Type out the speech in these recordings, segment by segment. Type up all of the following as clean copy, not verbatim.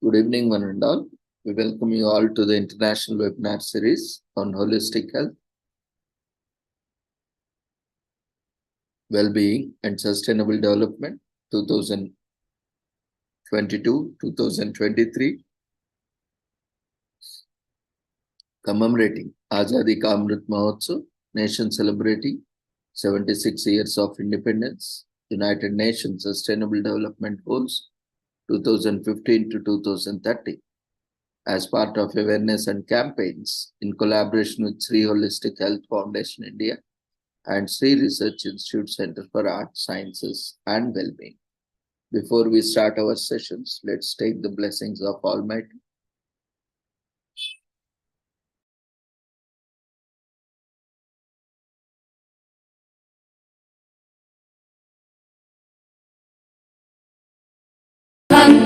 Good evening, one and all. We welcome you all to the international webinar series on holistic health, well-being and sustainable development 2022-2023, commemorating Azadi Ka Amrit Mahotsav, nation celebrating 76 years of independence, United Nations Sustainable Development Goals 2015 to 2030. As part of awareness and campaigns in collaboration with Sri Holistic Health Foundation India and Sri Research Institute Center for Arts, Sciences and Wellbeing. Before we start our sessions, let's take the blessings of Almighty.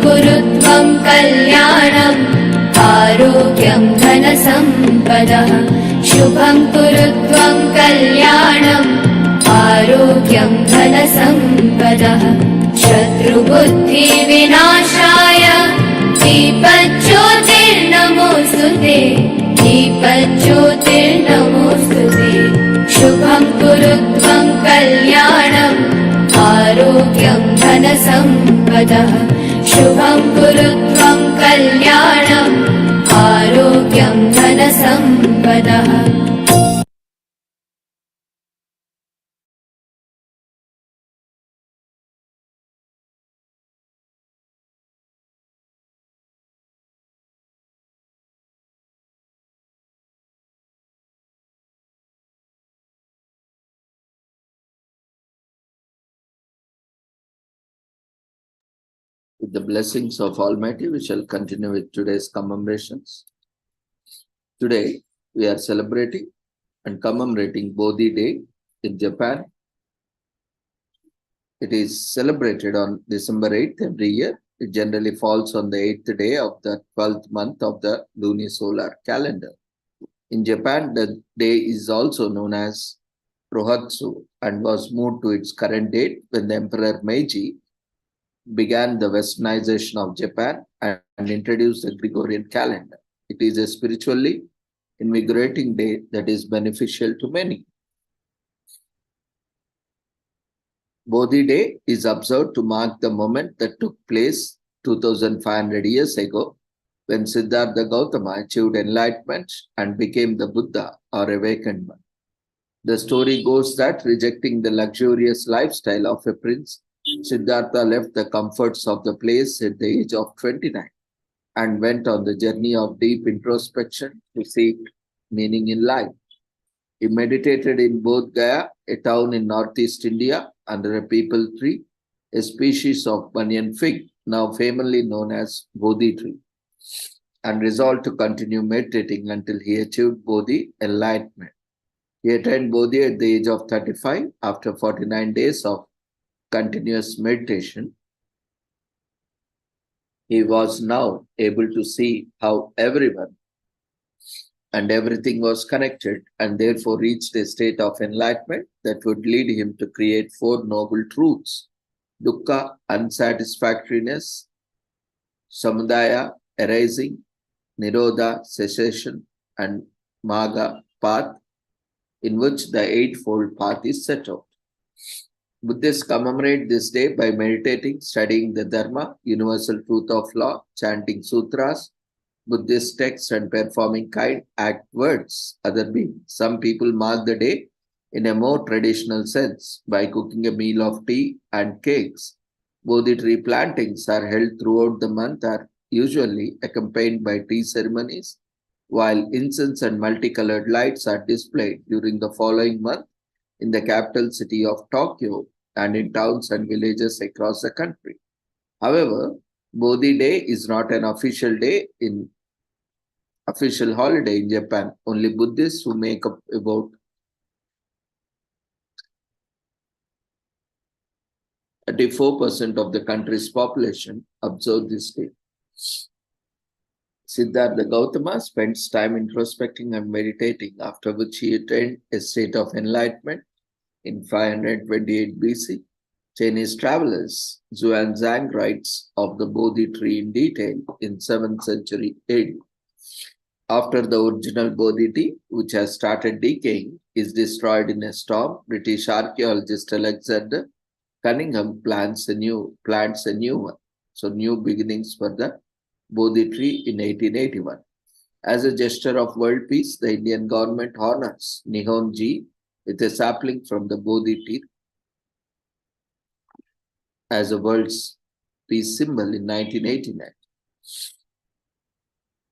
Kurutvam kalyanam Arogyam dhana sampadah Shubham kurutvam kalyanam Arogyam dhana sampadah Shatru buddhi vinashaya Deepajyotir namostute Deepajyotir namostute Shubham kurutvam kalyanam Arogyam dhana sampadah Shubham kurutvam kalyanam Arogyam dhana sampadah. With the blessings of Almighty, we shall continue with today's commemorations. Today, we are celebrating and commemorating Bodhi Day in Japan. It is celebrated on December 8th every year. It generally falls on the 8th day of the 12th month of the lunisolar calendar. In Japan, the day is also known as Rohatsu and was moved to its current date when the Emperor Meiji began the westernization of Japan and introduced the Gregorian calendar. It is a spiritually invigorating day that is beneficial to many. Bodhi Day is observed to mark the moment that took place 2500 years ago when Siddhartha Gautama achieved enlightenment and became the Buddha or awakened one. The story goes that rejecting the luxurious lifestyle of a prince, Siddhartha left the comforts of the place at the age of 29 and went on the journey of deep introspection to seek meaning in life. He meditated in Bodh Gaya, a town in northeast India, under a peepal tree, a species of banyan fig, now family known as Bodhi tree, and resolved to continue meditating until he achieved Bodhi enlightenment. He attained Bodhi at the age of 35 after 49 days of continuous meditation. He was now able to see how everyone and everything was connected and therefore reached a state of enlightenment that would lead him to create four noble truths: dukkha, unsatisfactoriness; samudaya, arising; nirodha, cessation; and magga, path, in which the eightfold path is set out. Buddhists commemorate this day by meditating, studying the Dharma, universal truth of law, chanting sutras, Buddhist texts, and performing kind act words, other beings. Some people mark the day in a more traditional sense by cooking a meal of tea and cakes. Bodhi tree plantings are held throughout the month, are usually accompanied by tea ceremonies, while incense and multicolored lights are displayed during the following month in the capital city of Tokyo and in towns and villages across the country. However, Bodhi Day is not an official holiday in Japan. Only Buddhists, who make up about 34% of the country's population, observe this day. Siddhartha Gautama spends time introspecting and meditating, after which he attained a state of enlightenment in 528 BC. Chinese travelers Xuanzang writes of the Bodhi tree in detail in 7th century AD. After the original Bodhi tree, which has started decaying, is destroyed in a storm, British archaeologist Alexander Cunningham plants a new one. So new beginnings for the Bodhi tree in 1881. As a gesture of world peace, the Indian government honors Nihonji with a sapling from the Bodhi tree as a world's peace symbol in 1989.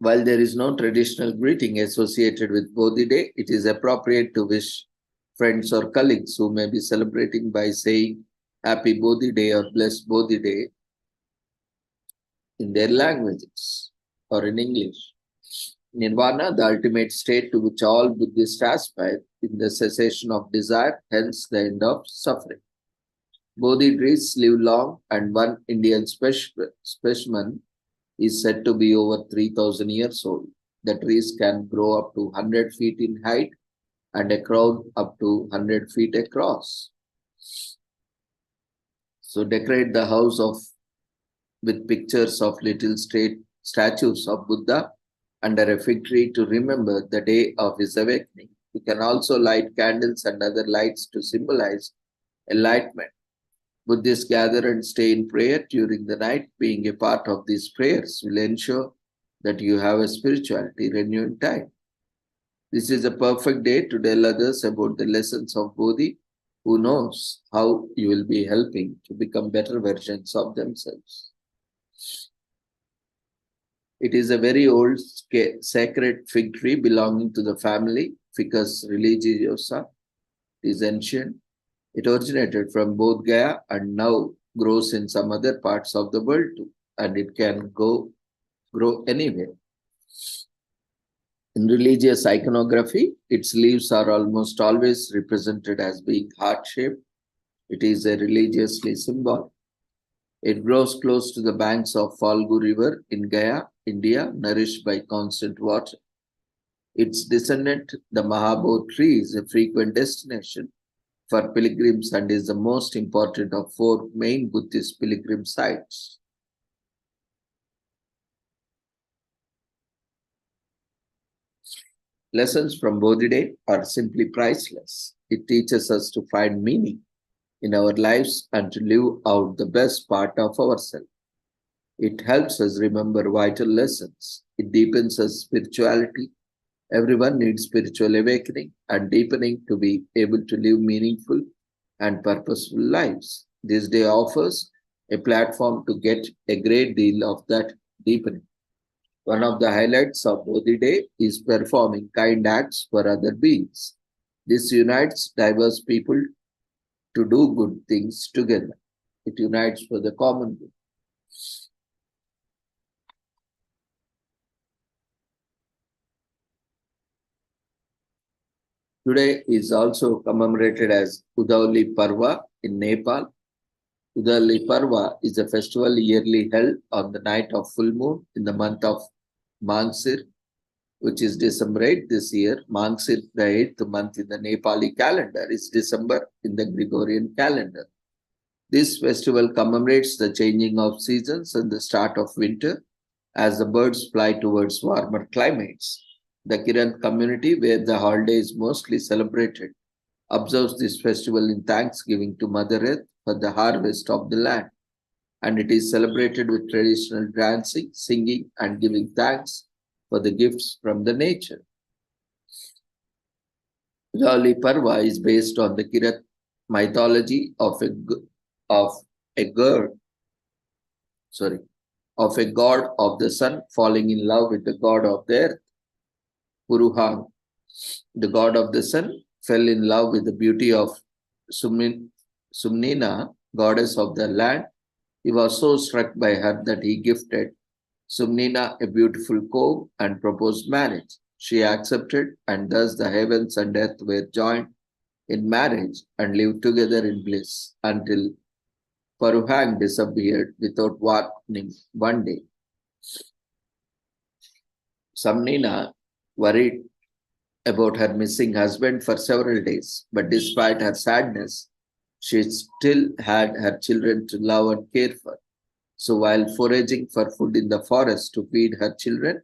While there is no traditional greeting associated with Bodhi Day, it is appropriate to wish friends or colleagues who may be celebrating by saying Happy Bodhi Day or Blessed Bodhi Day in their languages or in English. Nirvana, the ultimate state to which all Buddhists aspire, in the cessation of desire, hence the end of suffering. Bodhi trees live long, and one Indian specimen is said to be over 3,000 years old. The trees can grow up to 100 feet in height and a crown up to 100 feet across. So decorate the house with pictures of little statues of Buddha under a fig tree to remember the day of his awakening. You can also light candles and other lights to symbolize enlightenment. Buddhists gather and stay in prayer during the night. Being a part of these prayers will ensure that you have a spirituality renewing time. This is a perfect day to tell others about the lessons of Bodhi. Who knows how you will be helping to become better versions of themselves. It is a very old sacred fig tree belonging to the family Ficus religiosa. It is ancient. It originated from Bodh Gaya and now grows in some other parts of the world too, and it can grow anywhere. In religious iconography, its leaves are almost always represented as being heart-shaped. It is a religiously symbol. It grows close to the banks of Falgu River in Gaya, India, nourished by constant water. Its descendant, the Mahabodh tree, is a frequent destination for pilgrims and is the most important of 4 main Buddhist pilgrim sites. Lessons from Bodhi Day are simply priceless. It teaches us to find meaning in our lives and to live out the best part of ourselves. It helps us remember vital lessons. It deepens our spirituality. Everyone needs spiritual awakening and deepening to be able to live meaningful and purposeful lives. This day offers a platform to get a great deal of that deepening. One of the highlights of Bodhi Day is performing kind acts for other beings. This unites diverse people to do good things together. It unites for the common good. Today is also commemorated as Udauli Parva in Nepal. Udauli Parva is a festival yearly held on the night of full moon in the month of Mangsir, which is December 8 this year. Mangsir, the 8th month in the Nepali calendar, is December in the Gregorian calendar. This festival commemorates the changing of seasons and the start of winter as the birds fly towards warmer climates. The Kiran community, where the holiday is mostly celebrated, observes this festival in thanksgiving to Mother Earth for the harvest of the land. And it is celebrated with traditional dancing, singing, and giving thanks for the gifts from the nature. Jali Parva is based on the Kirat mythology of a god of the sun falling in love with the god of the earth. Puruhan, the god of the sun, fell in love with the beauty of Sumnina, goddess of the land. He was so struck by her that he gifted Sumnina a beautiful comb and proposed marriage. She accepted, and thus the heavens and earth were joined in marriage and lived together in bliss until Paruhang disappeared without warning one day. Samnina worried about her missing husband for several days, but despite her sadness, She still had her children to love and care for. So while foraging for food in the forest to feed her children,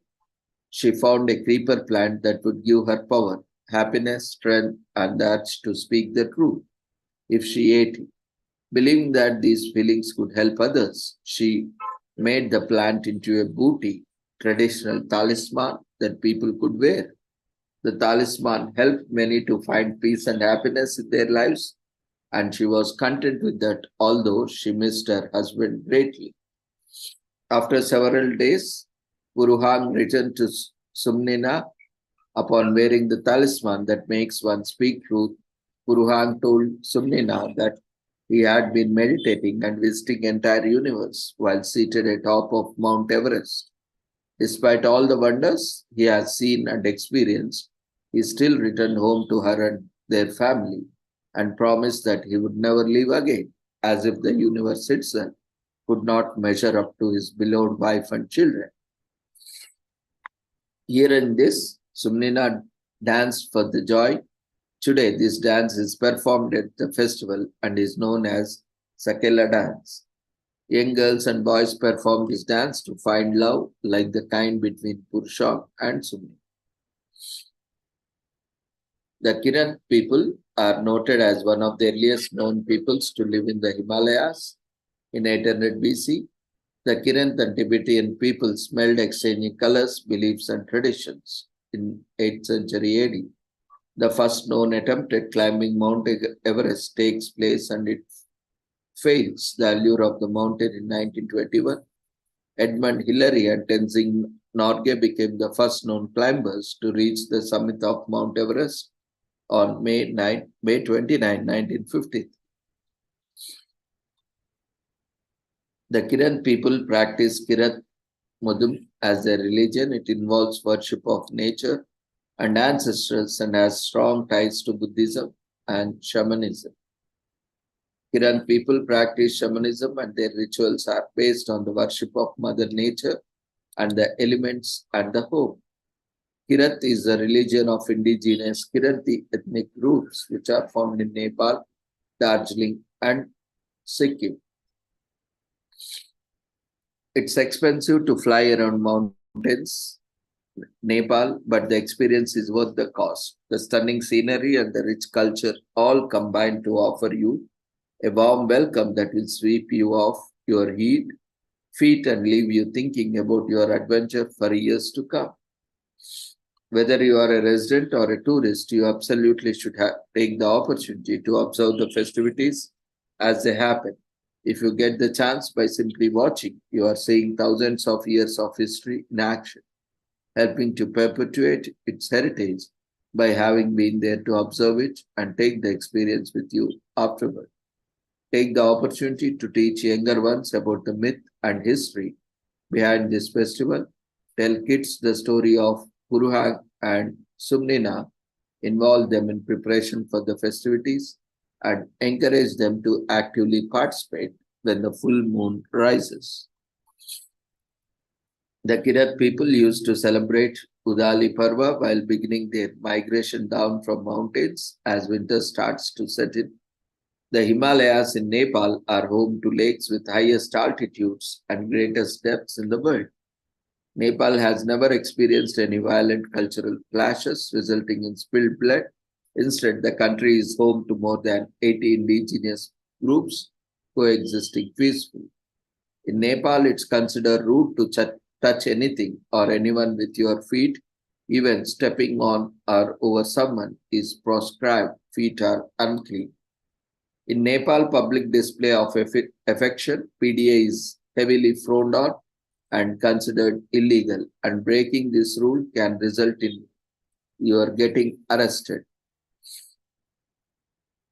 she found a creeper plant that would give her power, happiness, strength, and the urge to speak the truth if she ate it. Believing that these feelings could help others, she made the plant into a booty, traditional talisman that people could wear. The talisman helped many to find peace and happiness in their lives, and she was content with that, although she missed her husband greatly. After several days, Puruhang returned to Sumnina. Upon wearing the talisman that makes one speak truth, Puruhang told Sumnina that he had been meditating and visiting entire universe while seated atop of Mount Everest. Despite all the wonders he has seen and experienced, he still returned home to her and their family and promised that he would never leave again, as if the universe itself could not measure up to his beloved wife and children. Hearing this, Sumnina danced for the joy. Today, this dance is performed at the festival and is known as Sakela dance. Young girls and boys perform this dance to find love like the kind between Purusham and Sumni. The Kiran people are noted as one of the earliest known peoples to live in the Himalayas. In 800 BC, the Kiran and Tibetan peoples smelled exchanging colors, beliefs, and traditions. In 8th century AD, the first known attempt at climbing Mount Everest takes place and it fails. The allure of the mountain in 1921. Edmund Hillary and Tenzing Norgay became the first known climbers to reach the summit of Mount Everest on May 29, 1950. The Kiran people practice Kirat Mudum as their religion. It involves worship of nature and ancestors and has strong ties to Buddhism and shamanism. Kiran people practice shamanism and their rituals are based on the worship of Mother Nature and the elements and the home. Kirat is a religion of indigenous Kiranti ethnic groups which are found in Nepal, Darjeeling, and Sikkim. It's expensive to fly around mountains, Nepal, but the experience is worth the cost. The stunning scenery and the rich culture all combine to offer you a warm welcome that will sweep you off your feet and leave you thinking about your adventure for years to come. Whether you are a resident or a tourist, you absolutely should take the opportunity to observe the festivities as they happen. If you get the chance by simply watching, you are seeing thousands of years of history in action, helping to perpetuate its heritage by having been there to observe it and take the experience with you afterward. Take the opportunity to teach younger ones about the myth and history behind this festival. Tell kids the story of Puruhag and Sumnina, involve them in preparation for the festivities, and encourage them to actively participate when the full moon rises. The Kirat people used to celebrate Udali Parva while beginning their migration down from mountains as winter starts to set in. The Himalayas in Nepal are home to lakes with highest altitudes and greatest depths in the world. Nepal has never experienced any violent cultural clashes resulting in spilled blood. Instead, the country is home to more than 80 indigenous groups coexisting peacefully. In Nepal, it's considered rude to touch anything or anyone with your feet. Even stepping on or over someone is proscribed. Feet are unclean. In Nepal, public display of affection, PDA, is heavily frowned on and considered illegal, and breaking this rule can result in your getting arrested.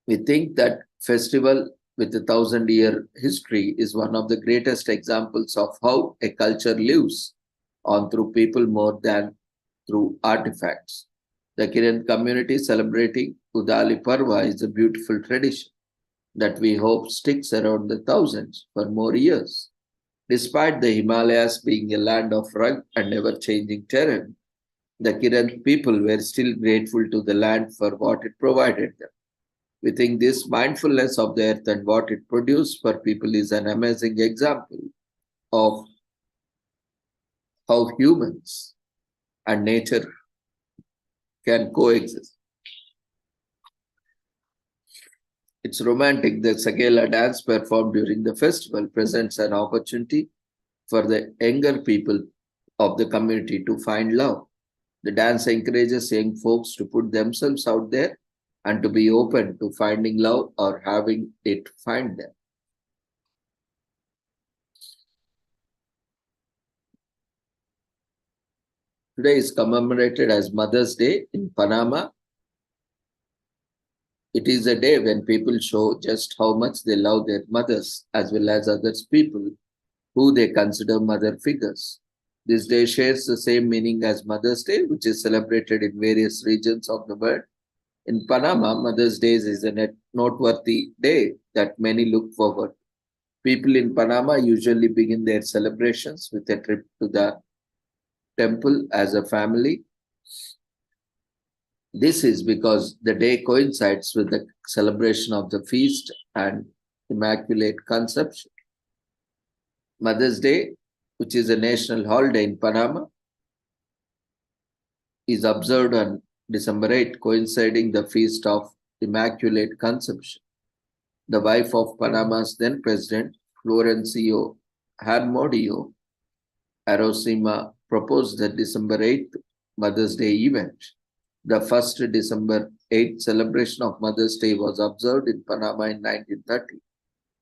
We think that festival with a 1,000-year history is one of the greatest examples of how a culture lives on through people more than through artifacts. The Kiran community celebrating Udali Parva is a beautiful tradition that we hope sticks around the thousands for more years. Despite the Himalayas being a land of rugged and ever-changing terrain, the Kiran people were still grateful to the land for what it provided them. We think this mindfulness of the earth and what it produces for people is an amazing example of how humans and nature can coexist. It's romantic. The Sagela dance performed during the festival presents an opportunity for the younger people of the community to find love. The dance encourages young folks to put themselves out there and to be open to finding love or having it find them. Today is commemorated as Mother's Day in Panama. It is a day when people show just how much they love their mothers as well as others people who they consider mother figures. This day shares the same meaning as Mother's Day, which is celebrated in various regions of the world. In Panama, Mother's Day is a noteworthy day that many look forward to. People in Panama usually begin their celebrations with a trip to the temple as a family. This is because the day coincides with the celebration of the feast and Immaculate Conception. Mother's Day, which is a national holiday in Panama, is observed on December 8, coinciding the feast of Immaculate Conception. The wife of Panama's then president, Florencio Harmodio Arosima, proposed the December 8th Mother's Day event. The first December 8th celebration of Mother's Day was observed in Panama in 1930.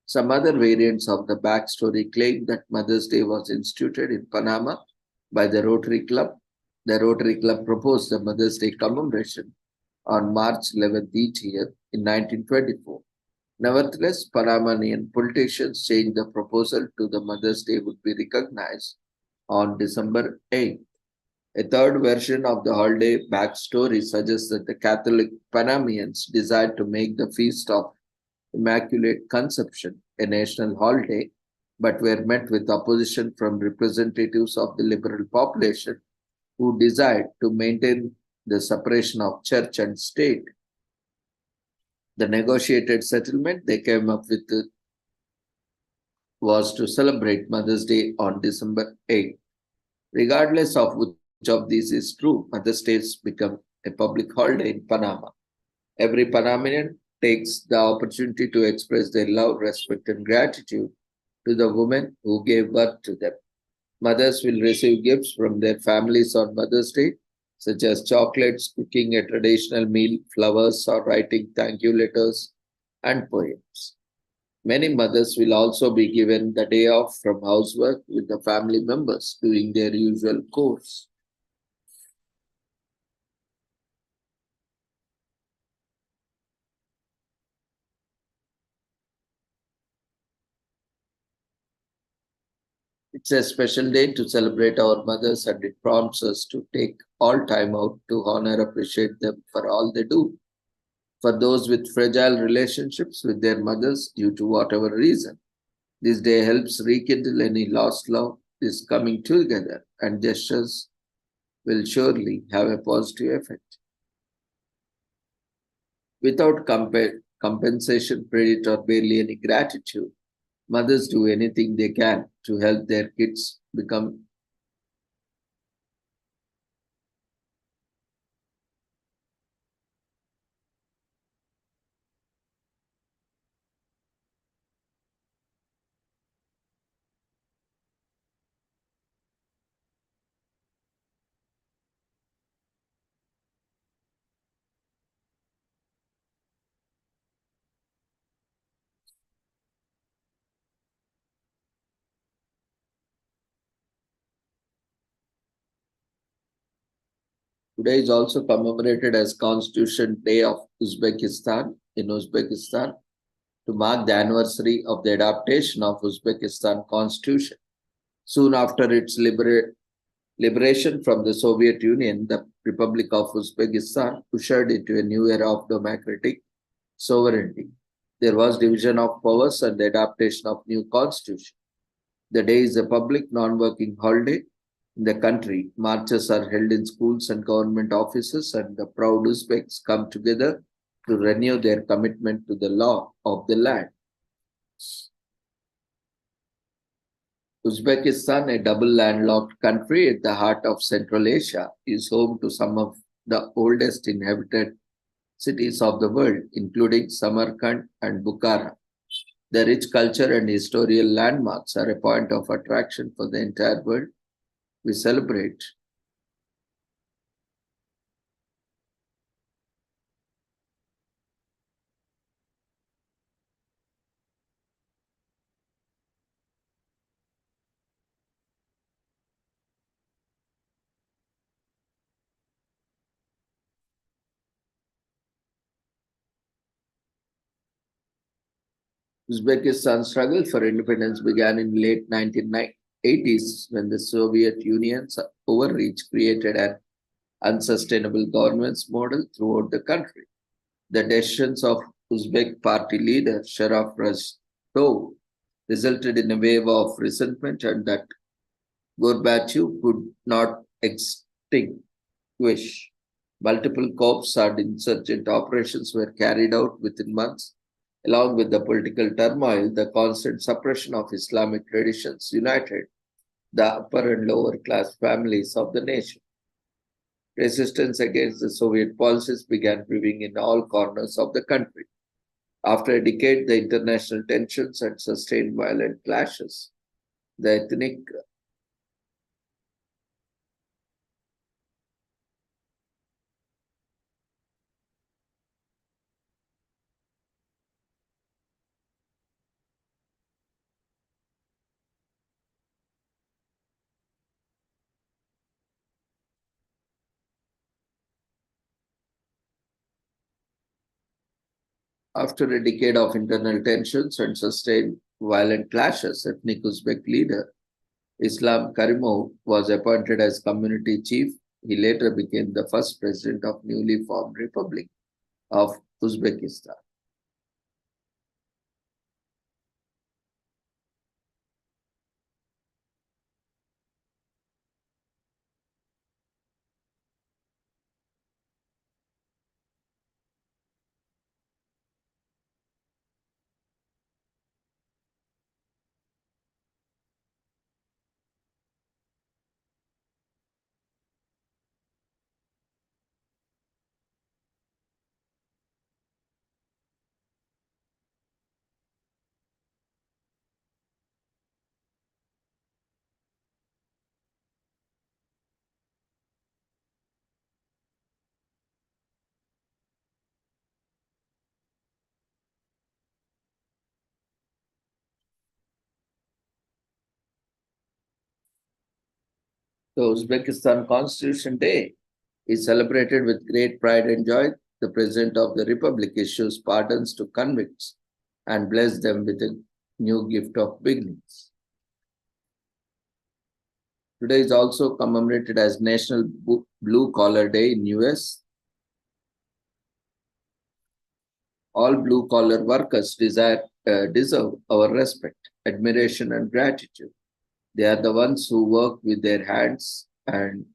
Some other variants of the backstory claim that Mother's Day was instituted in Panama by the Rotary Club. The Rotary Club proposed the Mother's Day commemoration on March 11th each year in 1924. Nevertheless, Panamanian politicians changed the proposal to the Mother's Day would be recognized on December 8th. A third version of the holiday backstory suggests that the Catholic Panamanians desired to make the Feast of Immaculate Conception a national holiday, but were met with opposition from representatives of the liberal population who desired to maintain the separation of church and state. The negotiated settlement they came up with was to celebrate Mother's Day on December 8th. Regardless of which of these is true, Mother's Day has become a public holiday in Panama. Every Panamanian takes the opportunity to express their love, respect, and gratitude to the woman who gave birth to them. Mothers will receive gifts from their families on Mother's Day, such as chocolates, cooking a traditional meal, flowers, or writing thank you letters and poems. Many mothers will also be given the day off from housework with the family members doing their usual chores. It's a special day to celebrate our mothers, and it prompts us to take all time out to honor, appreciate them for all they do. For those with fragile relationships with their mothers due to whatever reason, this day helps rekindle any lost love. This coming together and gestures will surely have a positive effect. Without compensation, credit, or barely any gratitude, mothers do anything they can to help their kids become Today is also commemorated as Constitution Day of Uzbekistan in Uzbekistan to mark the anniversary of the adaptation of Uzbekistan constitution. Soon after its liberation from the Soviet Union, the Republic of Uzbekistan ushered into a new era of democratic sovereignty. There was division of powers and the adaptation of new constitution. The day is a public non-working holiday in the country. Marches are held in schools and government offices, and the proud Uzbeks come together to renew their commitment to the law of the land. Uzbekistan, a double landlocked country at the heart of Central Asia, is home to some of the oldest inhabited cities of the world, including Samarkand and Bukhara. The rich culture and historical landmarks are a point of attraction for the entire world. We celebrate Uzbekistan's struggle for independence began in late 1980s when the Soviet Union's overreach created an unsustainable governance model throughout the country. The decisions of Uzbek party leader Sharaf Rashidov resulted in a wave of resentment and that Gorbachev could not extinguish. Multiple coups and insurgent operations were carried out within months. Along with the political turmoil, the constant suppression of Islamic traditions united the upper and lower class families of the nation. Resistance against the Soviet policies began brewing in all corners of the country. After a decade, the international tensions and sustained violent clashes, the ethnic After a decade of internal tensions and sustained violent clashes, ethnic Uzbek leader Islam Karimov was appointed as community chief. He later became the first president of newly formed Republic of Uzbekistan. The Uzbekistan Constitution Day is celebrated with great pride and joy. The President of the Republic issues pardons to convicts and bless them with a new gift of beginnings. Today is also commemorated as National Blue Collar Day in US. All blue collar workers deserve our respect, admiration, and gratitude. They are the ones who work with their hands and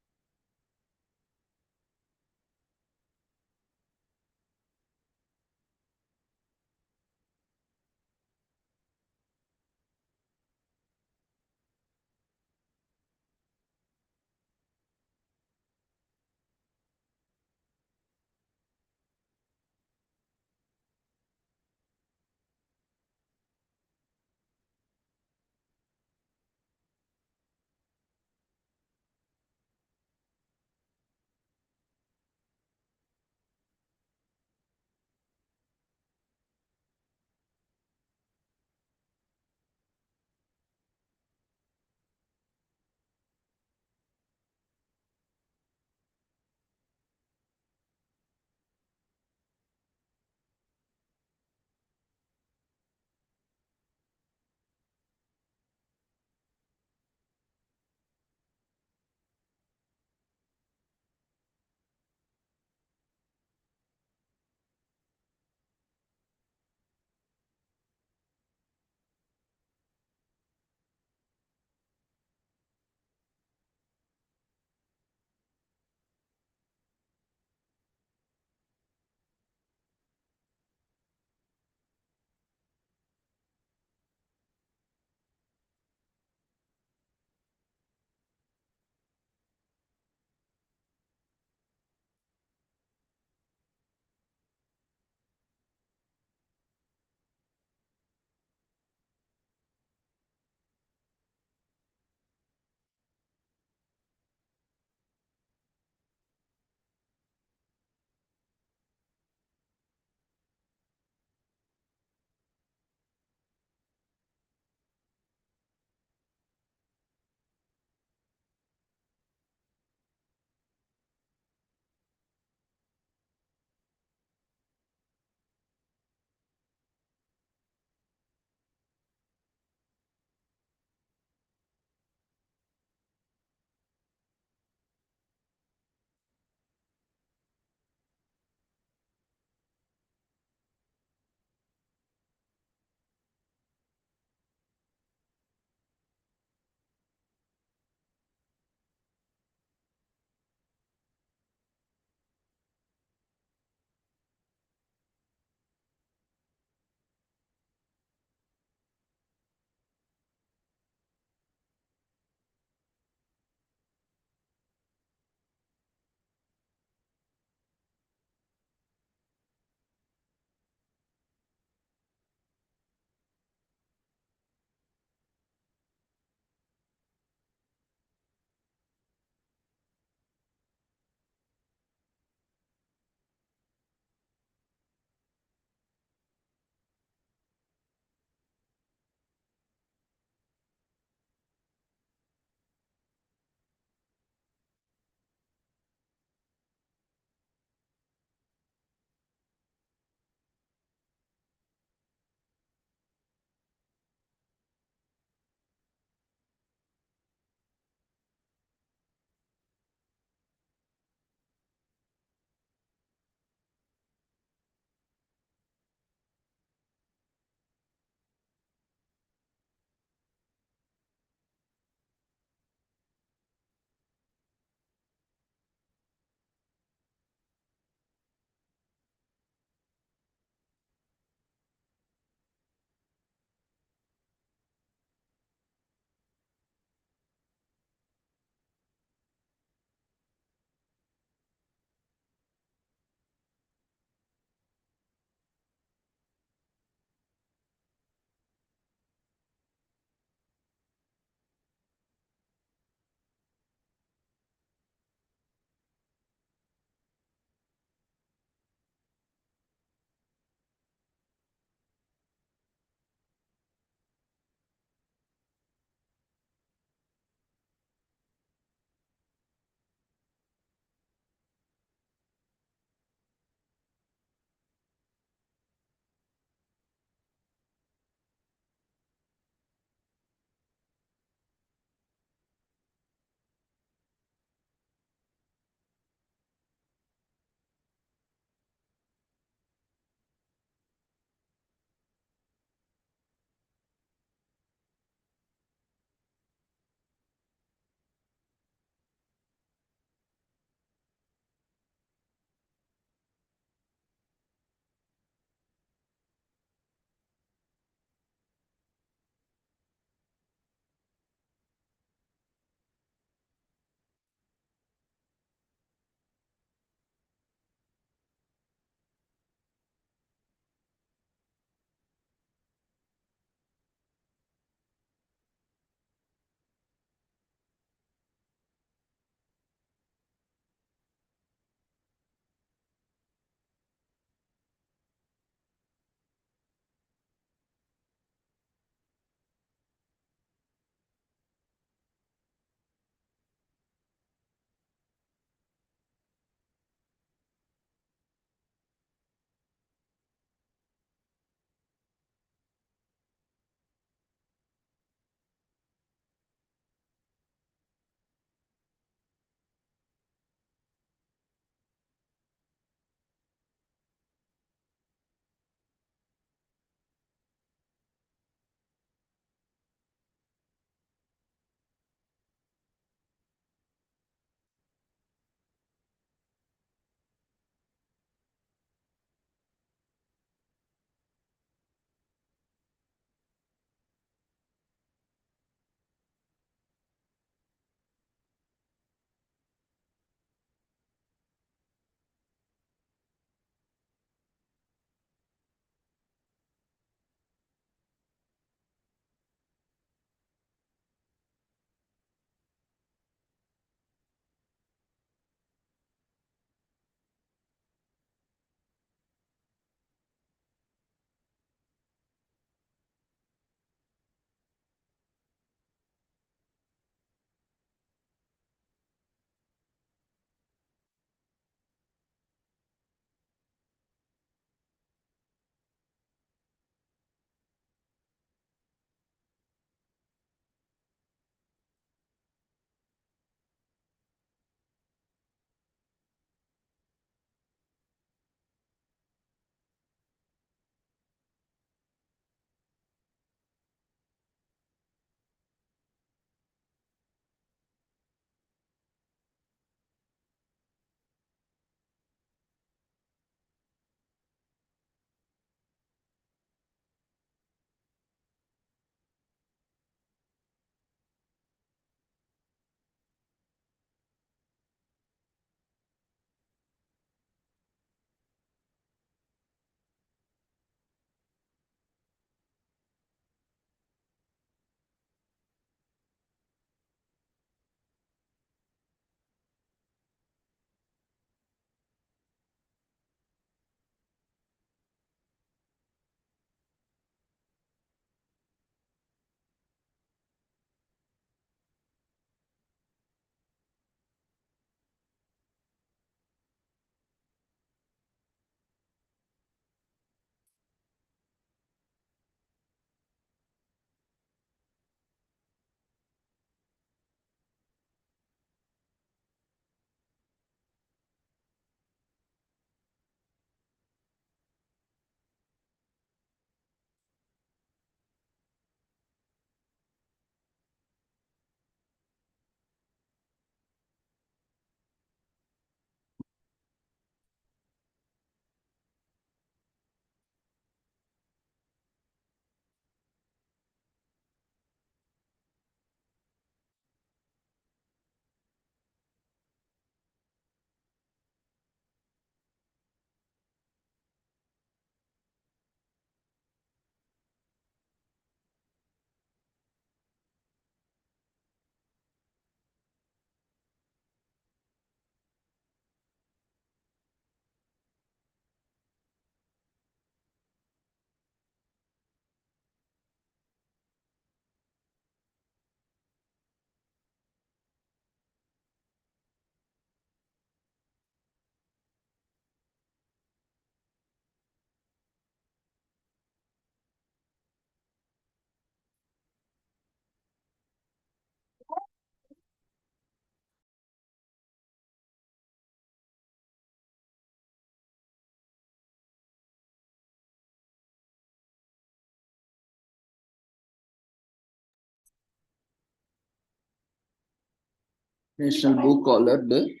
National Blue Collar Day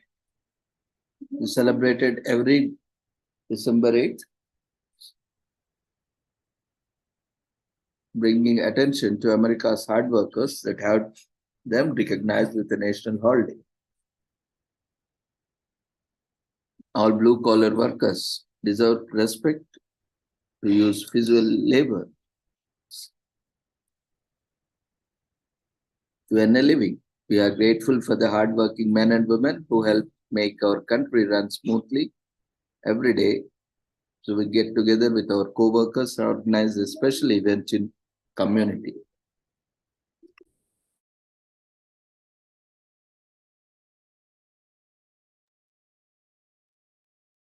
is celebrated every December 8th, bringing attention to America's hard workers that have them recognized with a national holiday. All blue collar workers deserve respect to use physical labor to earn a living. We are grateful for the hardworking men and women who help make our country run smoothly every day. So we get together with our co-workers and organize a special event in community.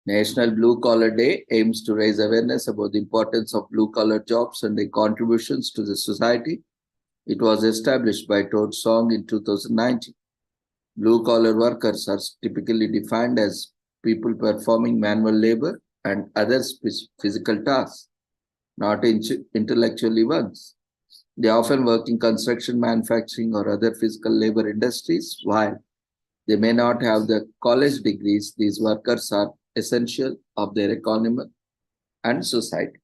National Blue Collar Day aims to raise awareness about the importance of blue collar jobs and their contributions to the society. It was established by Todd Song in 2019. Blue collar workers are typically defined as people performing manual labor and other physical tasks, not intellectually ones. They often work in construction, manufacturing, or other physical labor industries. While they may not have the college degrees, these workers are essential of their economy and society.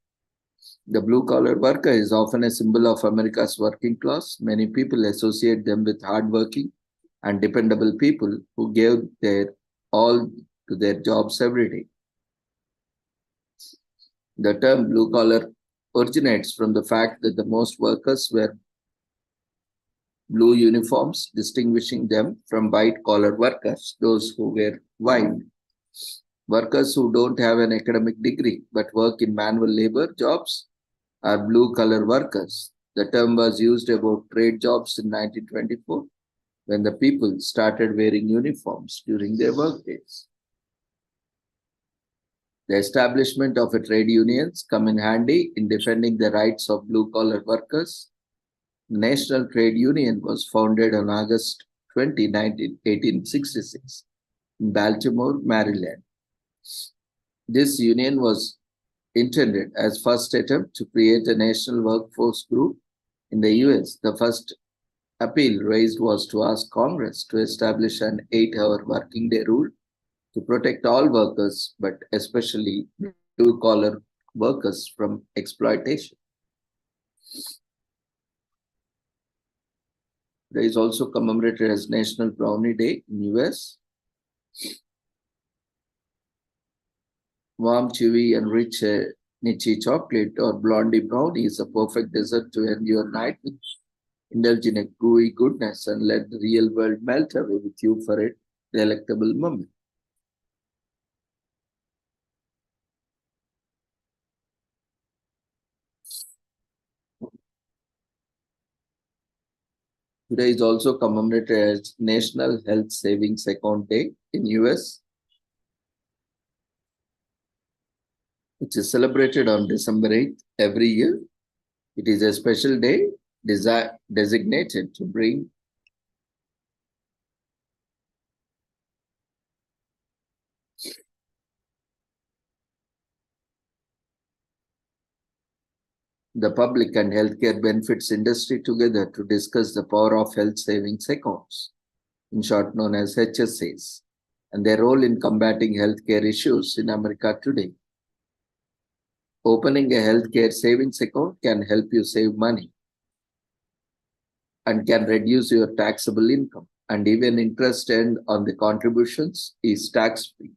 The blue collar worker is often a symbol of America's working class. Many people associate them with hardworking and dependable people who gave their all to their jobs every day. The term blue collar originates from the fact that the most workers wear blue uniforms, distinguishing them from white collar workers, those who wear white. Workers who don't have an academic degree but work in manual labor jobs are blue collar workers. The term was used about trade jobs in 1924 when the people started wearing uniforms during their workdays. The establishment of a trade unions come in handy in defending the rights of blue collar workers. The National Trade Union was founded on August 20, 1866 in Baltimore, Maryland. This union was intended as first attempt to create a national workforce group in the US. The first appeal raised was to ask Congress to establish an 8-hour working day rule to protect all workers, but especially blue collar workers from exploitation. There is also commemorated as National Brownie Day in US. Warm, chewy, and rich Nichi chocolate or blondie brownie is a perfect dessert to end your night with. Indulge in a gooey goodness and let the real world melt away with you for a delectable moment. Today is also commemorated as National Health Savings Account Day in US, which is celebrated on December 8th every year. It is a special day designated to bring the public and healthcare benefits industry together to discuss the power of health savings accounts, in short known as HSAs, and their role in combating healthcare issues in America today. Opening a healthcare savings account can help you save money and can reduce your taxable income, and even interest earned on the contributions is tax-free.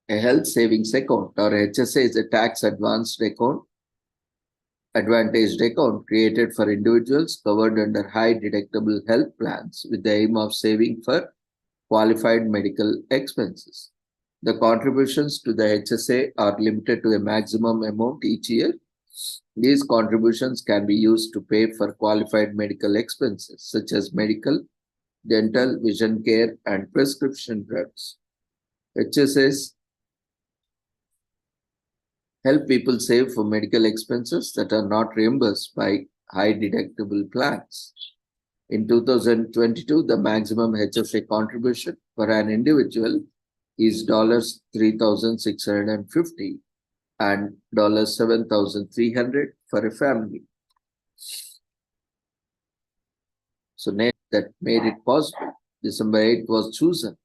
A health savings account or HSA is a tax advantaged account created for individuals covered under high deductible health plans with the aim of saving for qualified medical expenses. The contributions to the HSA are limited to a maximum amount each year. These contributions can be used to pay for qualified medical expenses such as medical, dental, vision care, and prescription drugs. HSAs help people save for medical expenses that are not reimbursed by high deductible plans. In 2022, the maximum HSA contribution for an individual is $3,650 and $7,300 for a family. That made it possible. December 8th was chosen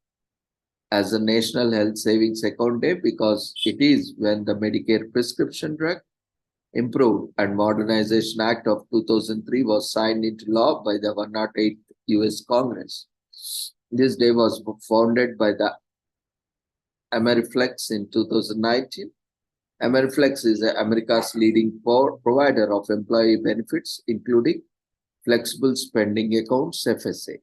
as a National Health Savings Account Day because it is when the Medicare prescription drug Improved and Modernization Act of 2003 was signed into law by the 108th US Congress. This day was founded by the Ameriflex in 2019. Ameriflex is America's leading provider of employee benefits, including flexible spending accounts, FSA.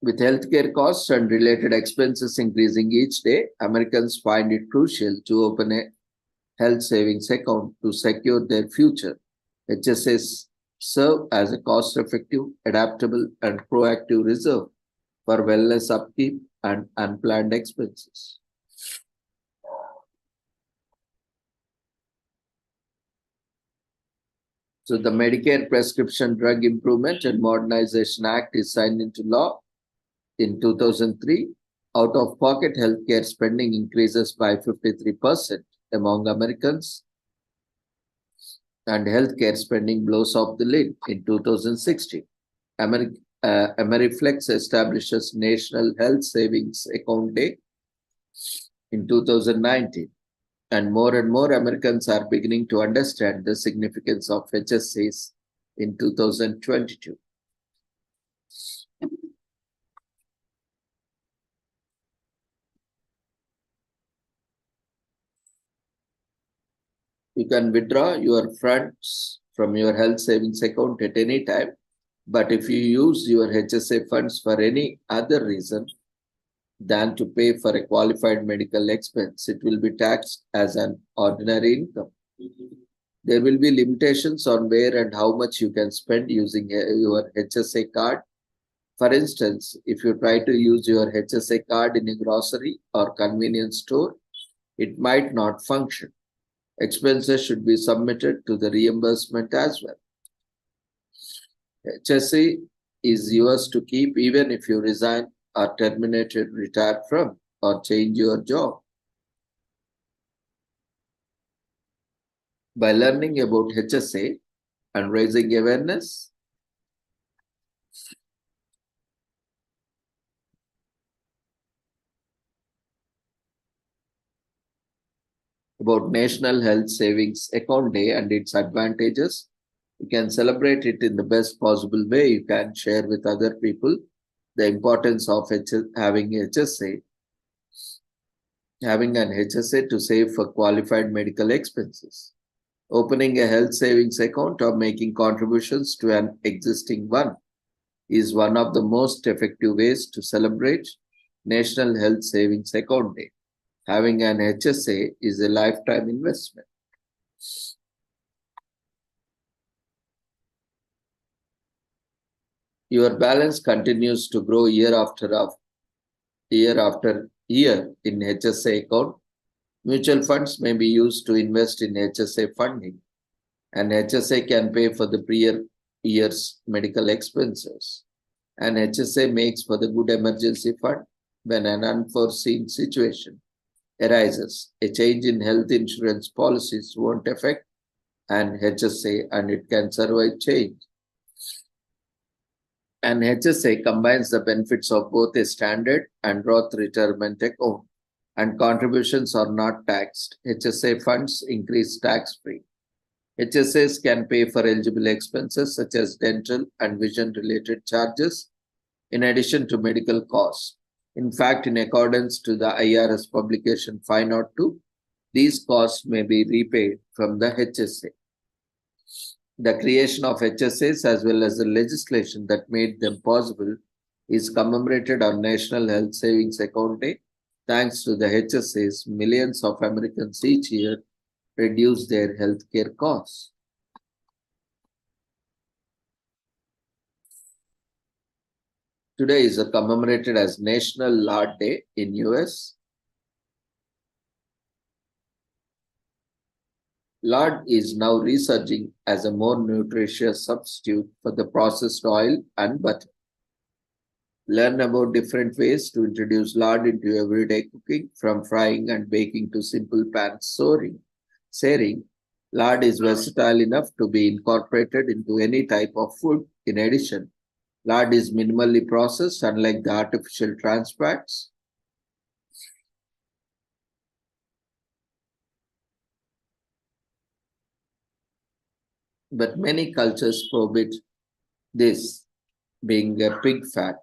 With healthcare costs and related expenses increasing each day, Americans find it crucial to open a health savings account to secure their future. HSAs serve as a cost-effective, adaptable, and proactive reserve for wellness upkeep and unplanned expenses. So the Medicare Prescription Drug Improvement and Modernization Act is signed into law in 2003. Out-of-pocket healthcare spending increases by 53% among Americans, and healthcare spending blows off the lid in 2016. Ameriflex establishes National Health Savings Account Day in 2019, and more Americans are beginning to understand the significance of HSAs in 2022. You can withdraw your funds from your health savings account at any time, but if you use your HSA funds for any other reason than to pay for a qualified medical expense, it will be taxed as an ordinary income. There will be limitations on where and how much you can spend using your HSA card. For instance, if you try to use your HSA card in a grocery or convenience store, it might not function. Expenses should be submitted to the reimbursement as well. HSA is yours to keep even if you resign or terminated, retired from, or change your job. By learning about HSA and raising awareness, about National Health Savings Account Day and its advantages, you can celebrate it in the best possible way. You can share with other people the importance of having HSA, having an HSA to save for qualified medical expenses. Opening a health savings account or making contributions to an existing one is one of the most effective ways to celebrate National Health Savings Account Day. Having an HSA is a lifetime investment. Your balance continues to grow year after year in HSA account. Mutual funds may be used to invest in HSA funding, and HSA can pay for the prior year's medical expenses. And HSA makes for the good emergency fund when an unforeseen situation arises. A change in health insurance policies won't affect an HSA, and it can survive change. An HSA combines the benefits of both a standard and Roth retirement account, and contributions are not taxed. HSA funds increase tax-free. HSAs can pay for eligible expenses such as dental and vision-related charges, in addition to medical costs. In fact, in accordance to the IRS publication 502, these costs may be repaid from the HSA. The creation of HSAs as well as the legislation that made them possible is commemorated on National Health Savings Account Day. Thanks to the HSAs, millions of Americans each year reduce their healthcare costs. Today is commemorated as National Lard Day in US. Lard is now resurging as a more nutritious substitute for the processed oil and butter. Learn about different ways to introduce lard into everyday cooking, from frying and baking to simple pan searing. Lard is versatile enough to be incorporated into any type of food. In addition, lard is minimally processed, unlike the artificial trans fats. But many cultures prohibit this, being a pig fat.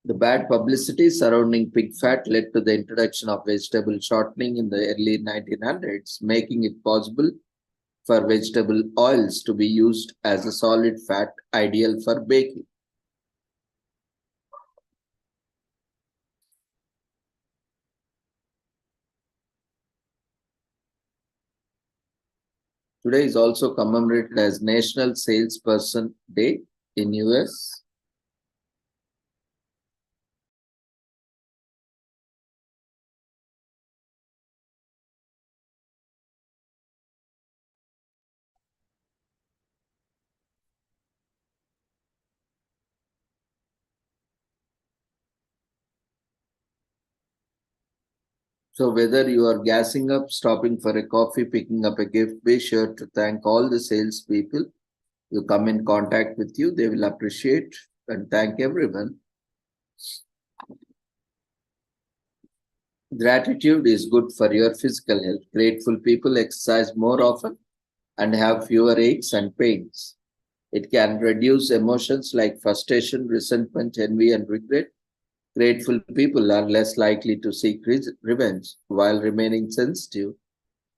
The bad publicity surrounding pig fat led to the introduction of vegetable shortening in the early 1900s, making it possible for vegetable oils to be used as a solid fat ideal for baking. Today is also commemorated as National Salesperson Day in US. So whether you are gassing up, stopping for a coffee, picking up a gift, be sure to thank all the salespeople you come in contact with you. They will appreciate and thank everyone. Gratitude is good for your physical health. Grateful people exercise more often and have fewer aches and pains. It can reduce emotions like frustration, resentment, envy, and regret. Grateful people are less likely to seek revenge while remaining sensitive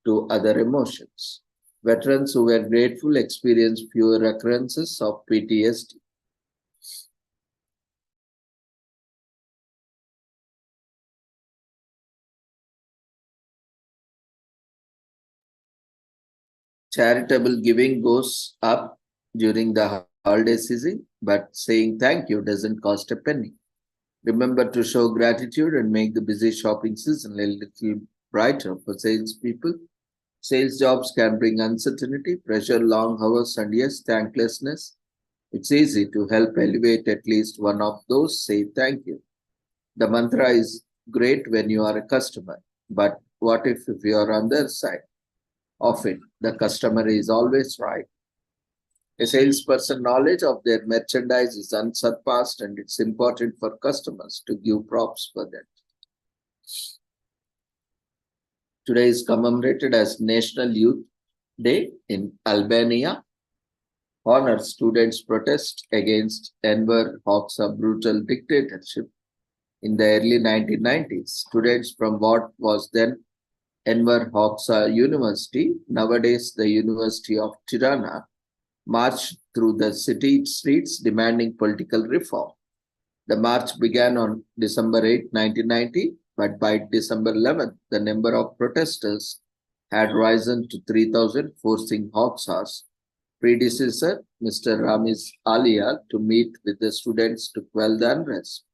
to other emotions. Veterans who were grateful experience fewer occurrences of PTSD. Charitable giving goes up during the holiday season, but saying thank you doesn't cost a penny. Remember to show gratitude and make the busy shopping season a little brighter for salespeople. Sales jobs can bring uncertainty, pressure, long hours, and yes, thanklessness. It's easy to help elevate at least one of those. Say thank you. The mantra is great when you are a customer, but what if you are on their side? Often, the customer is always right. A salesperson knowledge of their merchandise is unsurpassed, and it's important for customers to give props for that. Today is commemorated as National Youth Day in Albania. Honor students' protest against Enver Hoxha's brutal dictatorship in the early 1990s. Students from what was then Enver Hoxha University, nowadays the University of Tirana, marched through the city streets demanding political reform. The march began on December 8, 1990, but by December 11th, the number of protesters had risen to 3,000, forcing Hoxha's predecessor, Mr. Ramiz Alia, to meet with the students to quell the unrest.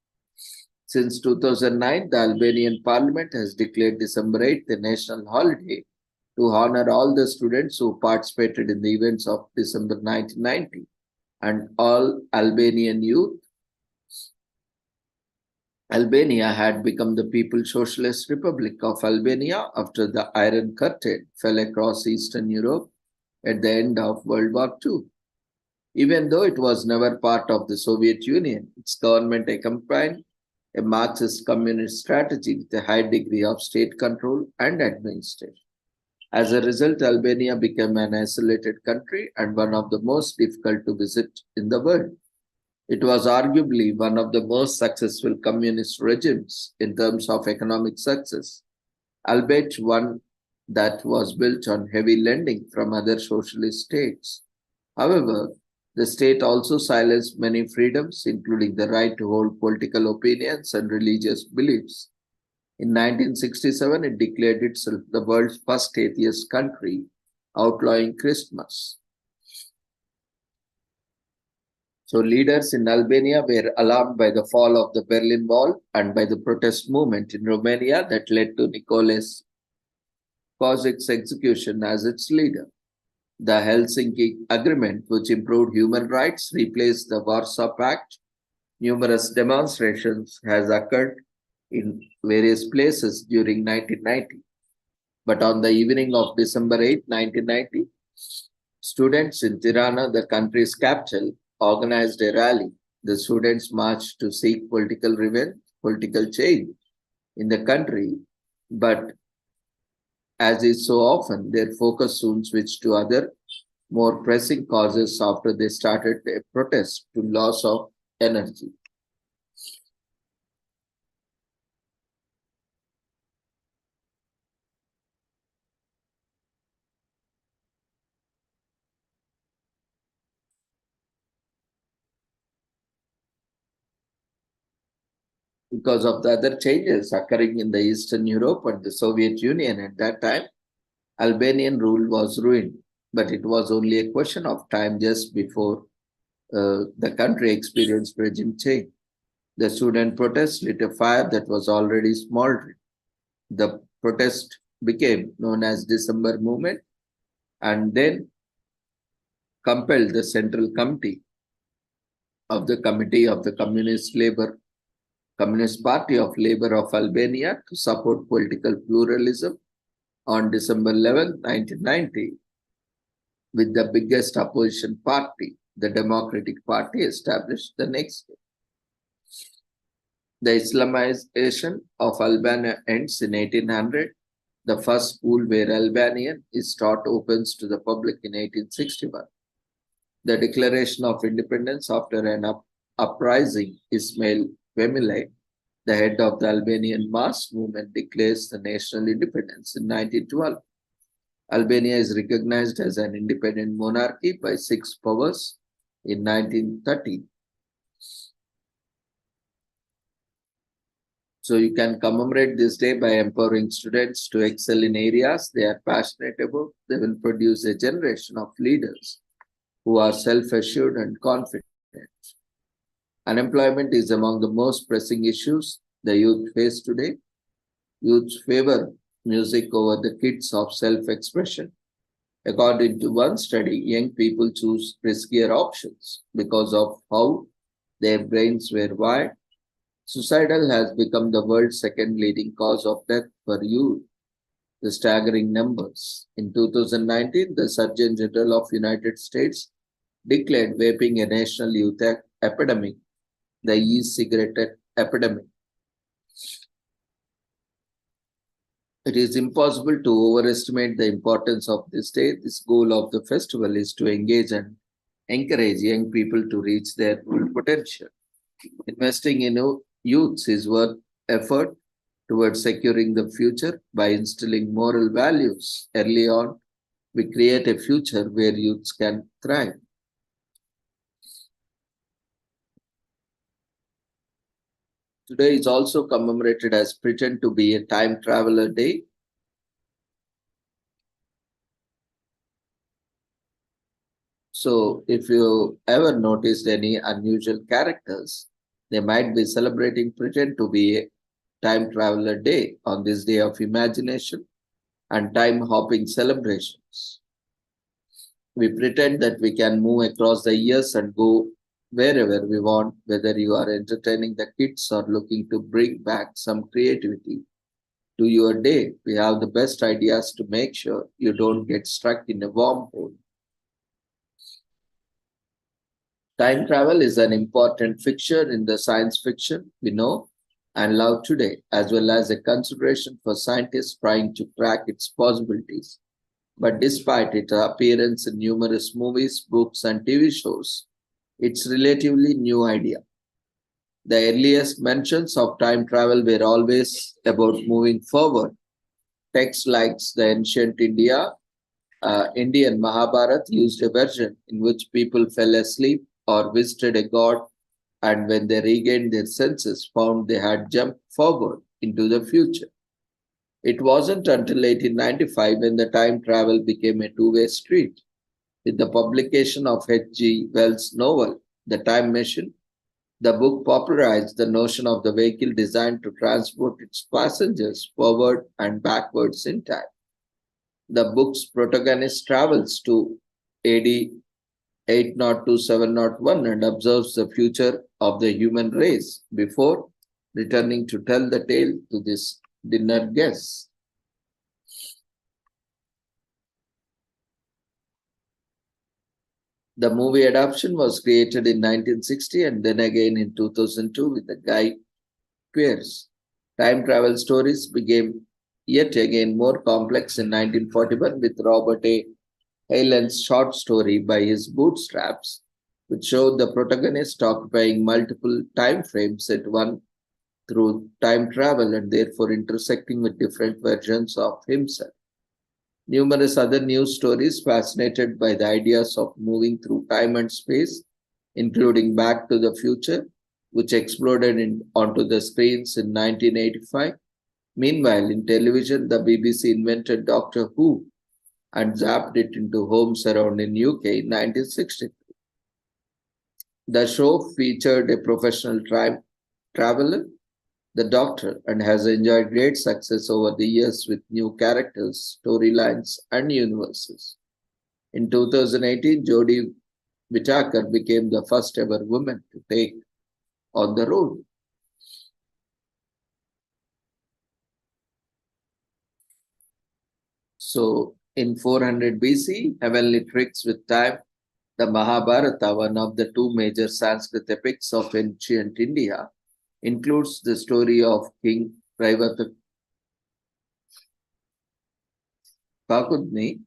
Since 2009, the Albanian parliament has declared December 8th a national holiday to honor all the students who participated in the events of December 1990 and all Albanian youth. Albania had become the People's Socialist Republic of Albania after the Iron Curtain fell across Eastern Europe at the end of World War II. Even though it was never part of the Soviet Union, its government accompanied a Marxist communist strategy with a high degree of state control and administration. As a result, Albania became an isolated country and one of the most difficult to visit in the world. It was arguably one of the most successful communist regimes in terms of economic success, albeit one that was built on heavy lending from other socialist states. However, the state also silenced many freedoms, including the right to hold political opinions and religious beliefs. In 1967, it declared itself the world's first atheist country, outlawing Christmas. So leaders in Albania were alarmed by the fall of the Berlin Wall and by the protest movement in Romania that led to Nicolae Kosic's execution as its leader. The Helsinki Agreement, which improved human rights, replaced the Warsaw Pact. Numerous demonstrations has occurred in various places during 1990. But on the evening of December 8, 1990, students in Tirana, the country's capital, organized a rally. The students marched to seek political revenge, political change in the country, but as is so often, their focus soon switched to other more pressing causes after they started a protest to loss of energy. Because of the other changes occurring in the Eastern Europe and the Soviet Union at that time, Albanian rule was ruined, but it was only a question of time just before the country experienced regime change. The student protest lit a fire that was already smoldering. The protest became known as December Movement and then compelled the Central Committee of the Committee of the Communist Party of Labor of Albania to support political pluralism on December 11, 1990, with the biggest opposition party, the Democratic Party, established the next day. The Islamization of Albania ends in 1800. The first school where Albanian is taught opens to the public in 1861. The Declaration of Independence after an uprising, Ismail Vemile, the head of the Albanian mass movement, declares the national independence in 1912. Albania is recognized as an independent monarchy by six powers in 1930. So you can commemorate this day by empowering students to excel in areas they are passionate about. They will produce a generation of leaders who are self-assured and confident. Unemployment is among the most pressing issues the youth face today. Youth favor music over the kits of self-expression. According to one study, young people choose riskier options because of how their brains were wired. Suicidal has become the world's second leading cause of death for youth. The staggering numbers. In 2019, the Surgeon General of United States declared vaping a national youth epidemic, the e-cigarette epidemic. It is impossible to overestimate the importance of this day. This goal of the festival is to engage and encourage young people to reach their full potential. Investing in youths is worth effort towards securing the future by instilling moral values early on. We create a future where youths can thrive. Today is also commemorated as Pretend to be a Time Traveler Day. So if you ever noticed any unusual characters, they might be celebrating Pretend to be a Time Traveler Day on this day of imagination and time hopping celebrations. We pretend that we can move across the years and go wherever we want, whether you are entertaining the kids or looking to bring back some creativity to your day. We have the best ideas to make sure you don't get stuck in a wormhole. Time travel is an important fixture in the science fiction we know and love today, as well as a consideration for scientists trying to crack its possibilities. But despite its appearance in numerous movies, books, and TV shows, it's a relatively new idea. The earliest mentions of time travel were always about moving forward. Texts like the ancient Indian Mahabharata used a version in which people fell asleep or visited a god, and when they regained their senses, found they had jumped forward into the future. It wasn't until 1895 when the time travel became a two-way street. With the publication of H.G. Wells' novel The Time Machine. The book popularized the notion of the vehicle designed to transport its passengers forward and backwards in time. The book's protagonist travels to AD 802-701 and observes the future of the human race before returning to tell the tale to this dinner guests. The movie adaptation was created in 1960 and then again in 2002 with the Guy Pearce. Time travel stories became yet again more complex in 1941 with Robert A. Heinlein's short story By His Bootstraps, which showed the protagonist occupying multiple time frames at one through time travel and therefore intersecting with different versions of himself. Numerous other news stories fascinated by the ideas of moving through time and space, including Back to the Future, which exploded onto the screens in 1985. Meanwhile, in television, the BBC invented Doctor Who and zapped it into homes around in UK in 1963. The show featured a professional time traveler, the Doctor, and has enjoyed great success over the years with new characters, storylines, and universes. In 2018, Jodie Whittaker became the first ever woman to take on the role. So, in 400 BC, Heavenly Tricks with Time, the Mahabharata, one of the two major Sanskrit epics of ancient India, includes the story of King Raivata Kakudni,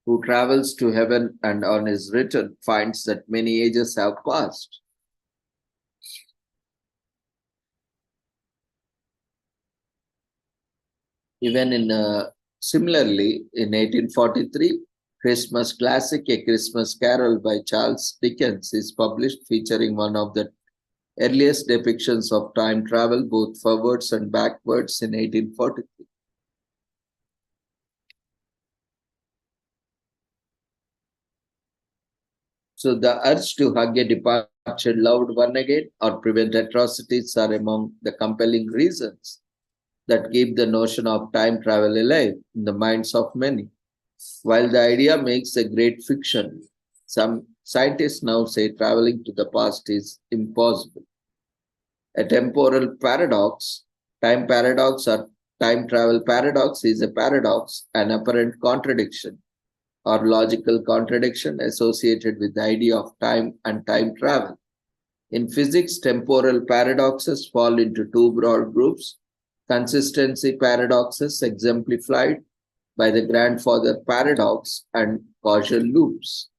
who travels to heaven and on his return finds that many ages have passed. Similarly, in 1843, Christmas classic A Christmas Carol by Charles Dickens is published, featuring one of the earliest depictions of time travel both forwards and backwards in 1843. So the urge to hug a departed loved one again or prevent atrocities are among the compelling reasons that keep the notion of time travel alive in the minds of many. While the idea makes a great fiction, some scientists now say traveling to the past is impossible. A temporal paradox, time paradox, or time travel paradox is a paradox, an apparent contradiction or logical contradiction associated with the idea of time and time travel. In physics, temporal paradoxes fall into two broad groups: consistency paradoxes, exemplified by the grandfather paradox, and causal loops.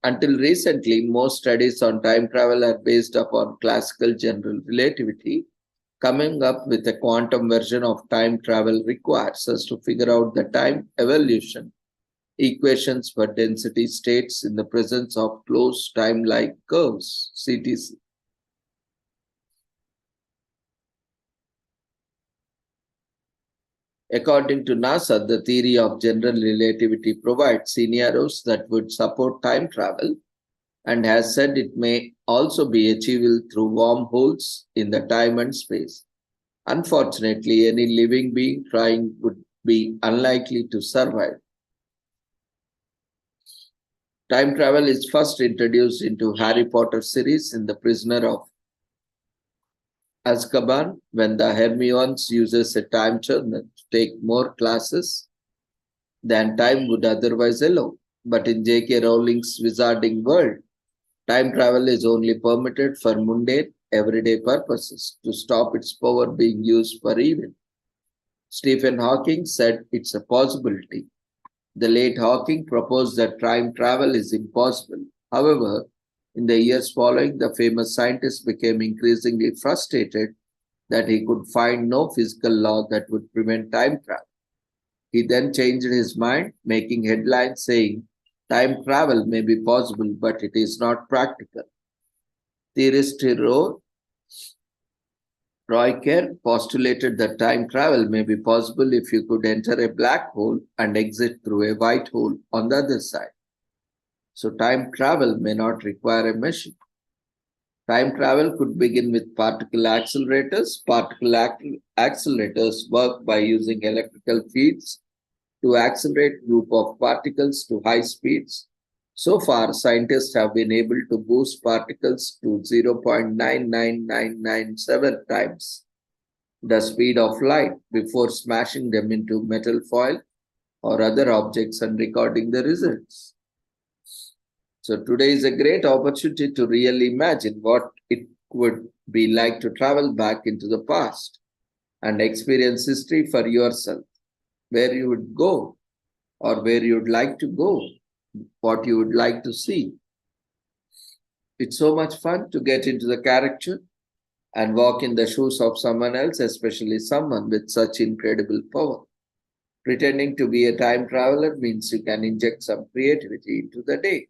Until recently, most studies on time travel are based upon classical general relativity. Coming up with a quantum version of time travel requires us to figure out the time evolution equations for density states in the presence of closed time-like curves, CTC. According to NASA, the theory of general relativity provides scenarios that would support time travel and has said it may also be achievable through wormholes in the time and space. Unfortunately, any living being trying would be unlikely to survive. Time travel is first introduced into Harry Potter series in The Prisoner of Azkaban, when the Hermione uses a time turner to take more classes than time would otherwise allow. But in J.K. Rowling's Wizarding World, time travel is only permitted for mundane, everyday purposes to stop its power being used for evil. Stephen Hawking said it's a possibility. The late Hawking proposed that time travel is impossible. However, in the years following, the famous scientist became increasingly frustrated that he could find no physical law that would prevent time travel. He then changed his mind, making headlines saying time travel may be possible, but it is not practical. Theorist Roy Kerr postulated that time travel may be possible if you could enter a black hole and exit through a white hole on the other side. So time travel may not require a machine. Time travel could begin with particle accelerators. Accelerators work by using electrical fields to accelerate group of particles to high speeds. So far, scientists have been able to boost particles to 0.99997 times the speed of light before smashing them into metal foil or other objects and recording the results. So today is a great opportunity to really imagine what it would be like to travel back into the past and experience history for yourself, where you would go or where you would like to go, what you would like to see. It's so much fun to get into the character and walk in the shoes of someone else, especially someone with such incredible power. Pretending to be a time traveler means you can inject some creativity into the day.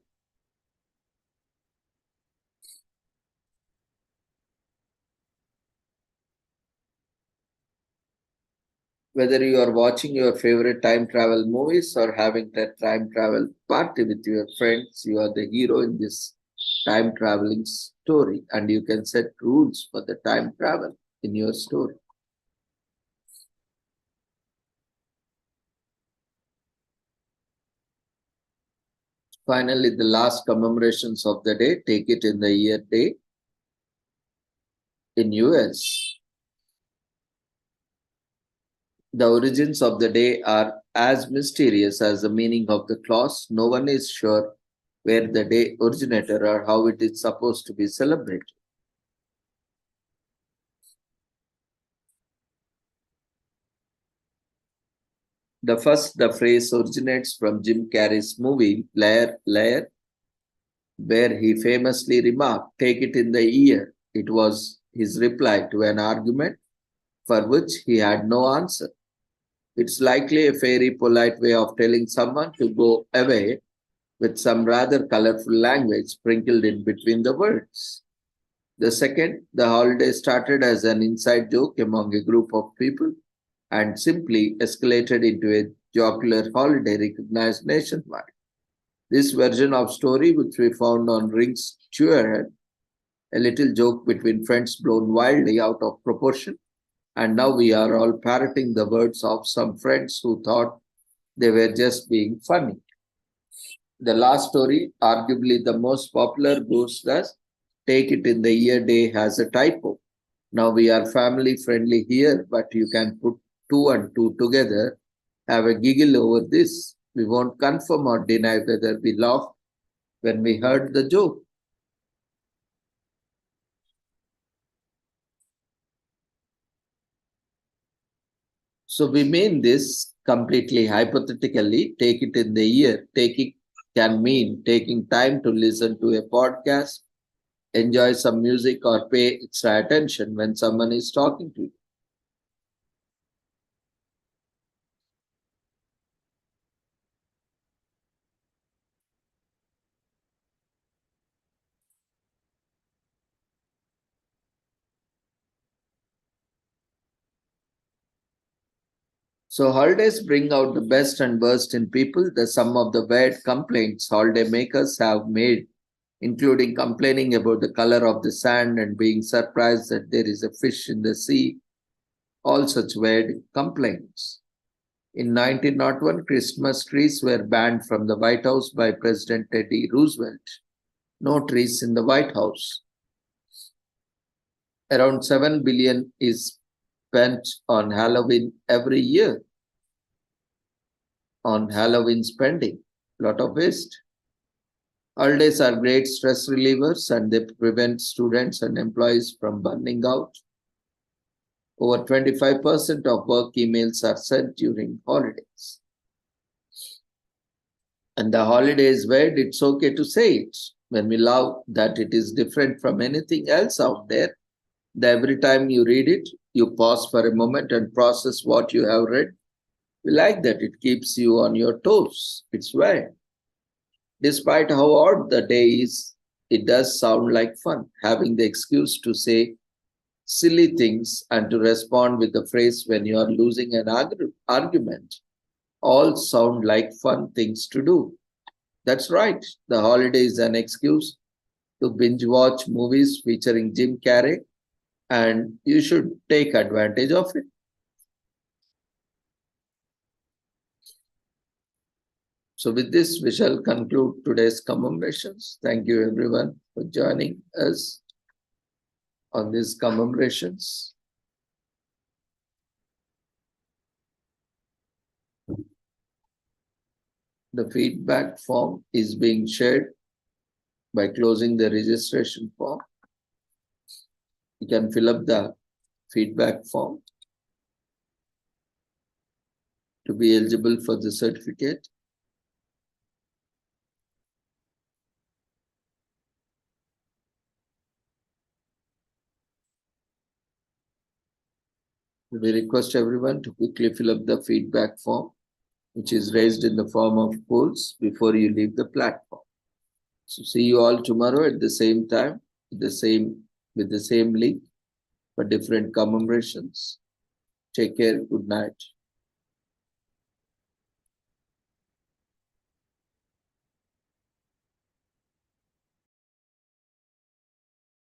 Whether you are watching your favorite time travel movies or having that time travel party with your friends, you are the hero in this time traveling story, and you can set rules for the time travel in your story. Finally, the last commemorations of the day, take it in the year day in US. The origins of the day are as mysterious as the meaning of the clause. No one is sure where the day originated or how it is supposed to be celebrated. The phrase originates from Jim Carrey's movie Lair, where he famously remarked, "Take it in the ear." It was his reply to an argument for which he had no answer. It's likely a very polite way of telling someone to go away, with some rather colorful language sprinkled in between the words. The holiday started as an inside joke among a group of people and simply escalated into a jocular holiday recognized nationwide. This version of story, which we found on Ring's Cheerhead, a little joke between friends blown wildly out of proportion, and now we are all parroting the words of some friends who thought they were just being funny. The last story, arguably the most popular, goes thus: "Take it in the ear day has a typo. Now we are family friendly here, but you can put two and two together, have a giggle over this. We won't confirm or deny whether we laughed when we heard the joke." So we mean this completely hypothetically. Take it in the ear. Taking can mean taking time to listen to a podcast, enjoy some music, or pay extra attention when someone is talking to you. So holidays bring out the best and worst in people. The sum of the weird complaints holiday makers have made, including complaining about the color of the sand and being surprised that there is a fish in the sea, all such weird complaints. In 1901, Christmas trees were banned from the White House by President Teddy Roosevelt. No trees in the White House. Around 7 billion is spent on Halloween every year. On Halloween spending, lot of waste. Holidays are great stress relievers and they prevent students and employees from burning out. Over 25% of work emails are sent during holidays. And the holiday is weird, it's okay to say it. When we love that it is different from anything else out there, that every time you read it, you pause for a moment and process what you have read. We like that it keeps you on your toes. It's weird. Despite how odd the day is, it does sound like fun, having the excuse to say silly things and to respond with the phrase when you are losing an argument. All sound like fun things to do. That's right, the holiday is an excuse to binge watch movies featuring Jim Carrey, and you should take advantage of it. So with this, we shall conclude today's commemorations. Thank you everyone for joining us on these commemorations. The feedback form is being shared by closing the registration form. You can fill up the feedback form to be eligible for the certificate. We request everyone to quickly fill up the feedback form, which is raised in the form of polls before you leave the platform. So see you all tomorrow at the same time, with the same link for different commemorations. Take care. Good night.